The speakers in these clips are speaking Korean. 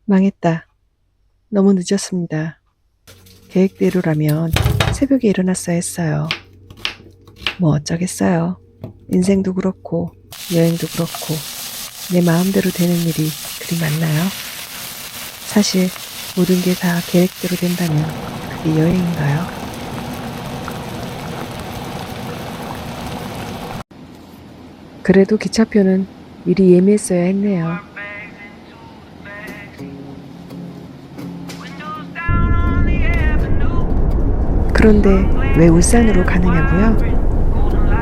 망했다. 너무 늦었습니다. 계획대로라면 새벽에 일어났어야 했어요. 뭐 어쩌겠어요. 인생도 그렇고 여행도 그렇고 내 마음대로 되는 일이 그리 많나요? 사실 모든 게 다 계획대로 된다면 그게 여행인가요? 그래도 기차표는 미리 예매했어야 했네요. 그런데 왜 울산으로 가느냐고요?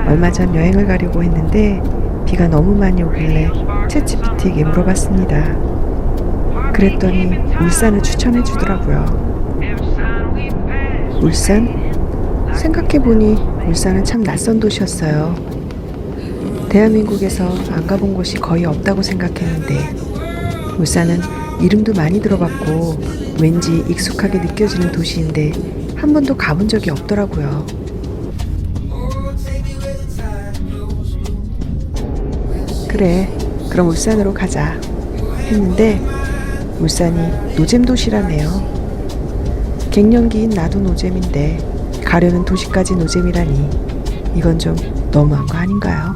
얼마 전 여행을 가려고 했는데 비가 너무 많이 오길래 챗GPT에게 물어봤습니다. 그랬더니 울산을 추천해 주더라고요. 울산? 생각해보니 울산은 참 낯선 도시였어요. 대한민국에서 안 가본 곳이 거의 없다고 생각했는데 울산은 이름도 많이 들어봤고 왠지 익숙하게 느껴지는 도시인데 한 번도 가본 적이 없더라고요. 그래, 그럼 울산으로 가자 했는데 울산이 노잼 도시라네요. 갱년기인 나도 노잼인데 가려는 도시까지 노잼이라니 이건 좀 너무한 거 아닌가요?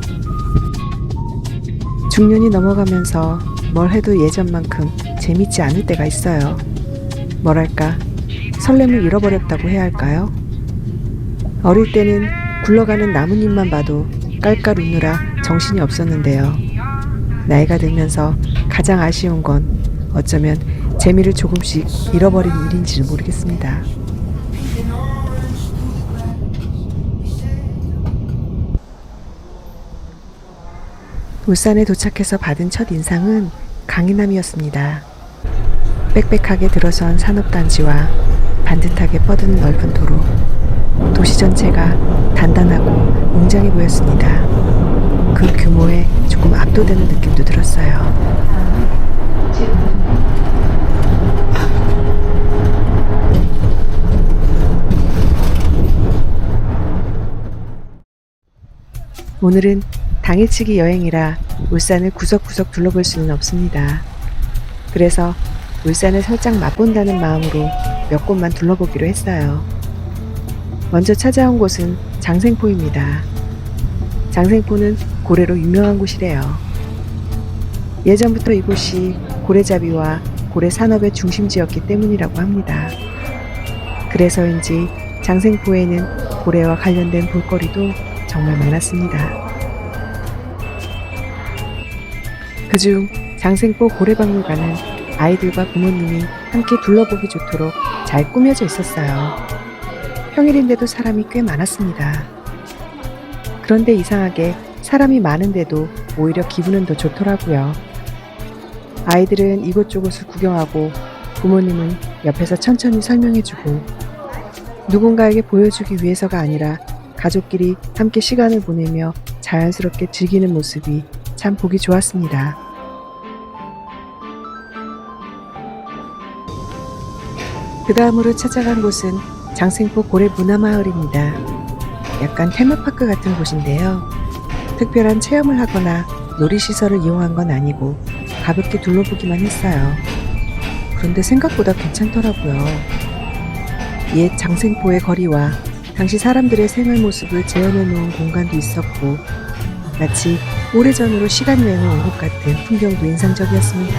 중년이 넘어가면서 뭘 해도 예전만큼 재밌지 않을 때가 있어요. 뭐랄까, 설렘을 잃어버렸다고 해야 할까요? 어릴 때는 굴러가는 나뭇잎만 봐도 깔깔 웃느라 정신이 없었는데요. 나이가 들면서 가장 아쉬운 건 어쩌면 재미를 조금씩 잃어버린 일인지를 모르겠습니다. 울산에 도착해서 받은 첫 인상은 강인함이었습니다. 빽빽하게 들어선 산업단지와 반듯하게 뻗은 넓은 도로, 도시 전체가 단단하고 웅장해 보였습니다. 그 규모에 조금 압도되는 느낌도 들었어요. 오늘은 당일치기 여행이라 울산을 구석구석 둘러볼 수는 없습니다. 그래서 울산을 살짝 맛본다는 마음으로 몇 곳만 둘러보기로 했어요. 먼저 찾아온 곳은 장생포입니다. 장생포는 고래로 유명한 곳이래요. 예전부터 이곳이 고래잡이와 고래 산업의 중심지였기 때문이라고 합니다. 그래서인지 장생포에는 고래와 관련된 볼거리도 정말 많았습니다. 그중 장생포 고래박물관은 아이들과 부모님이 함께 둘러보기 좋도록 잘 꾸며져 있었어요. 평일인데도 사람이 꽤 많았습니다. 그런데 이상하게 사람이 많은데도 오히려 기분은 더 좋더라고요. 아이들은 이곳저곳을 구경하고 부모님은 옆에서 천천히 설명해주고 누군가에게 보여주기 위해서가 아니라 가족끼리 함께 시간을 보내며 자연스럽게 즐기는 모습이 참 보기 좋았습니다. 그 다음으로 찾아간 곳은 장생포 고래 문화마을입니다. 약간 테마파크 같은 곳인데요. 특별한 체험을 하거나 놀이시설을 이용한 건 아니고 가볍게 둘러보기만 했어요. 그런데 생각보다 괜찮더라고요. 옛 장생포의 거리와 당시 사람들의 생활 모습을 재현해 놓은 공간도 있었고 마치 오래전으로 시간 여행을 온 것 같은 풍경도 인상적이었습니다.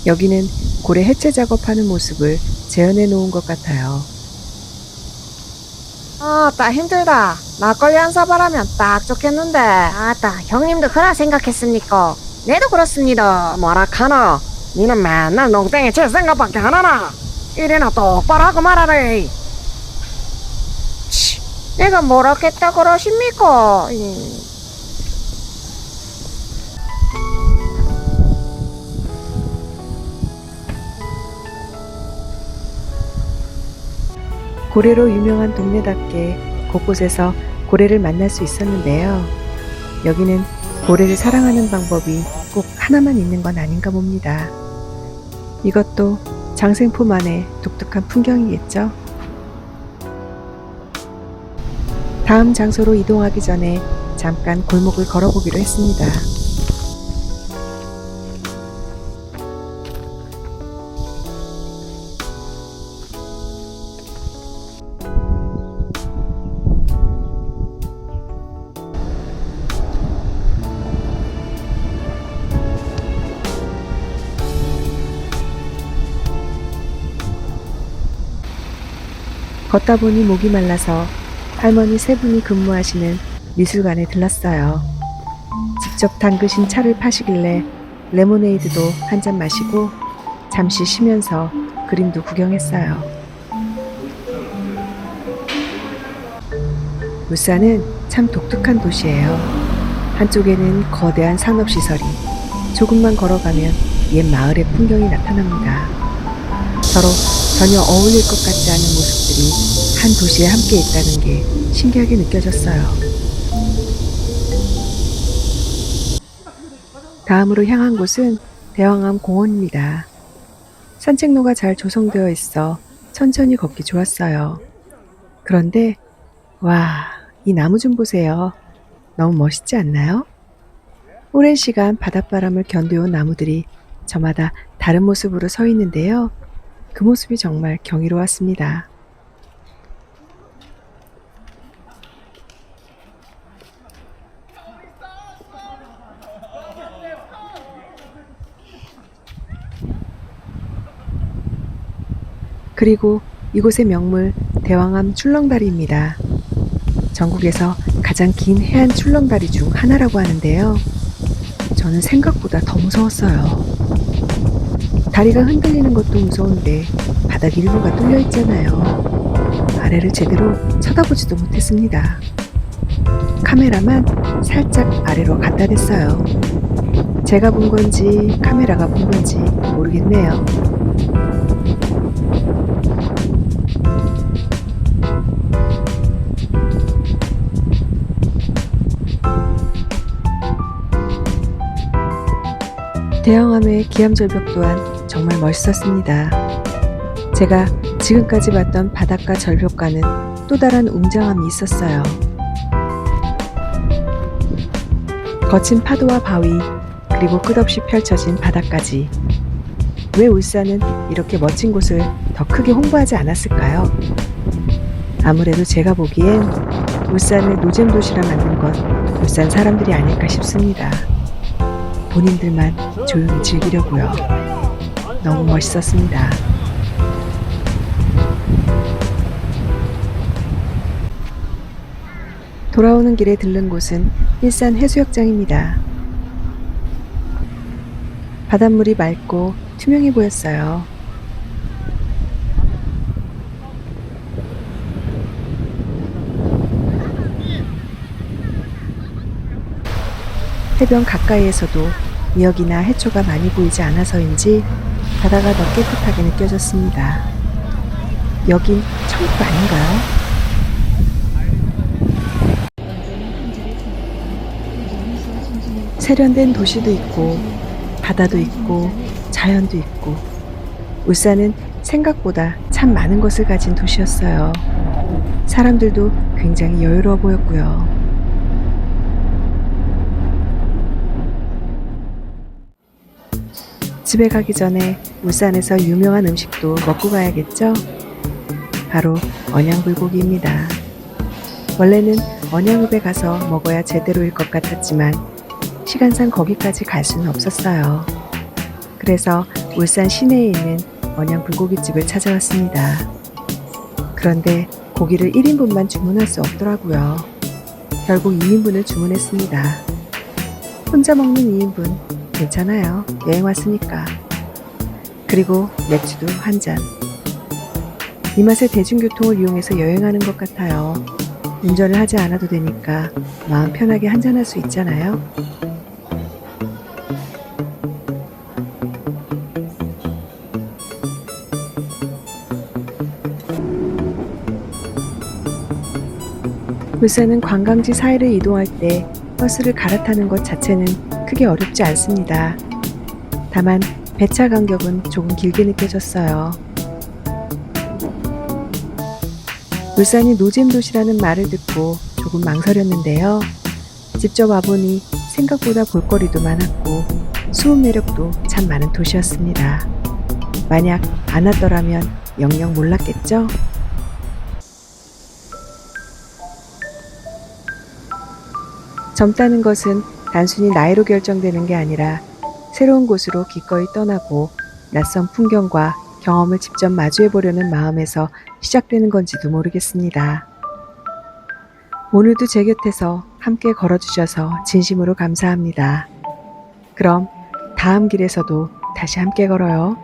여기는 고래 해체 작업하는 모습을 재현해 놓은 것 같아요. 아따 힘들다. 막걸리 한 사발하면 딱 좋겠는데. 아따 형님도 그라 생각했습니까? 내도 그렇습니다. 뭐라 카노? 니는 맨날 농땡이 칠 생각밖에 안 하나? 이래나 똑바로 하고 말하래. 치, 내가 뭐라 했다 그러십니까? 고래로 유명한 동네답게 곳곳에서 고래를 만날 수 있었는데요. 여기는 고래를 사랑하는 방법이 꼭 하나만 있는 건 아닌가 봅니다. 이것도 장생포만의 독특한 풍경이겠죠? 다음 장소로 이동하기 전에 잠깐 골목을 걸어보기로 했습니다. 걷다 보니 목이 말라서 할머니 세 분이 근무하시는 미술관에 들렀어요. 직접 담그신 차를 파시길래 레모네이드도 한 잔 마시고 잠시 쉬면서 그림도 구경했어요. 울산은 참 독특한 도시예요. 한쪽에는 거대한 산업시설이, 조금만 걸어가면 옛 마을의 풍경이 나타납니다. 서로 전혀 어울릴 것 같지 않은 모습들이 한 도시에 함께 있다는 게 신기하게 느껴졌어요. 다음으로 향한 곳은 대왕암 공원입니다. 산책로가 잘 조성되어 있어 천천히 걷기 좋았어요. 그런데 와, 이 나무 좀 보세요. 너무 멋있지 않나요? 오랜 시간 바닷바람을 견뎌온 나무들이 저마다 다른 모습으로 서 있는데요. 그 모습이 정말 경이로웠습니다. 그리고 이곳의 명물 대왕암 출렁다리입니다. 전국에서 가장 긴 해안 출렁다리 중 하나라고 하는데요. 저는 생각보다 더 무서웠어요. 다리가 흔들리는 것도 무서운데 바닥 일부가 뚫려 있잖아요. 아래를 제대로 쳐다보지도 못했습니다. 카메라만 살짝 아래로 갖다 댔어요. 제가 본 건지 카메라가 본 건지 모르겠네요. 대왕암의 기암절벽 또한 정말 멋있었습니다. 제가 지금까지 봤던 바닷가 절벽과는 또 다른 웅장함이 있었어요. 거친 파도와 바위, 그리고 끝없이 펼쳐진 바다까지. 왜 울산은 이렇게 멋진 곳을 더 크게 홍보하지 않았을까요? 아무래도 제가 보기엔 울산을 노잼 도시라 만든 건 울산 사람들이 아닐까 싶습니다. 본인들만 조용히 즐기려고요. 너무 멋있었습니다. 돌아오는 길에 들른 곳은 일산 해수욕장입니다. 바닷물이 맑고 투명해 보였어요. 해변 가까이에서도 미역이나 해초가 많이 보이지 않아서인지 바다가 더 깨끗하게 느껴졌습니다. 여긴 천국 아닌가요? 세련된 도시도 있고 바다도 있고 자연도 있고 울산은 생각보다 참 많은 것을 가진 도시였어요. 사람들도 굉장히 여유로워 보였고요. 집에 가기 전에 울산에서 유명한 음식도 먹고 가야겠죠? 바로 언양불고기입니다. 원래는 언양읍에 가서 먹어야 제대로일 것 같았지만 시간상 거기까지 갈 수는 없었어요. 그래서 울산 시내에 있는 언양불고기집을 찾아왔습니다. 그런데 고기를 1인분만 주문할 수 없더라고요. 결국 2인분을 주문했습니다. 혼자 먹는 2인분 괜찮아요. 여행 왔으니까. 그리고 맥주도 한 잔. 이 맛에 대중교통을 이용해서 여행하는 것 같아요. 운전을 하지 않아도 되니까 마음 편하게 한잔할 수 있잖아요. 울산은 관광지 사이를 이동할 때 버스를 갈아타는 것 자체는 크게 어렵지 않습니다. 다만 배차 간격은 조금 길게 느껴졌어요. 울산이 노잼 도시라는 말을 듣고 조금 망설였는데요. 직접 와보니 생각보다 볼거리도 많았고 수온 매력도 참 많은 도시였습니다. 만약 안 왔더라면 영영 몰랐겠죠? 젊다는 것은 단순히 나이로 결정되는 게 아니라 새로운 곳으로 기꺼이 떠나고 낯선 풍경과 경험을 직접 마주해보려는 마음에서 시작되는 건지도 모르겠습니다. 오늘도 제 곁에서 함께 걸어주셔서 진심으로 감사합니다. 그럼 다음 길에서도 다시 함께 걸어요.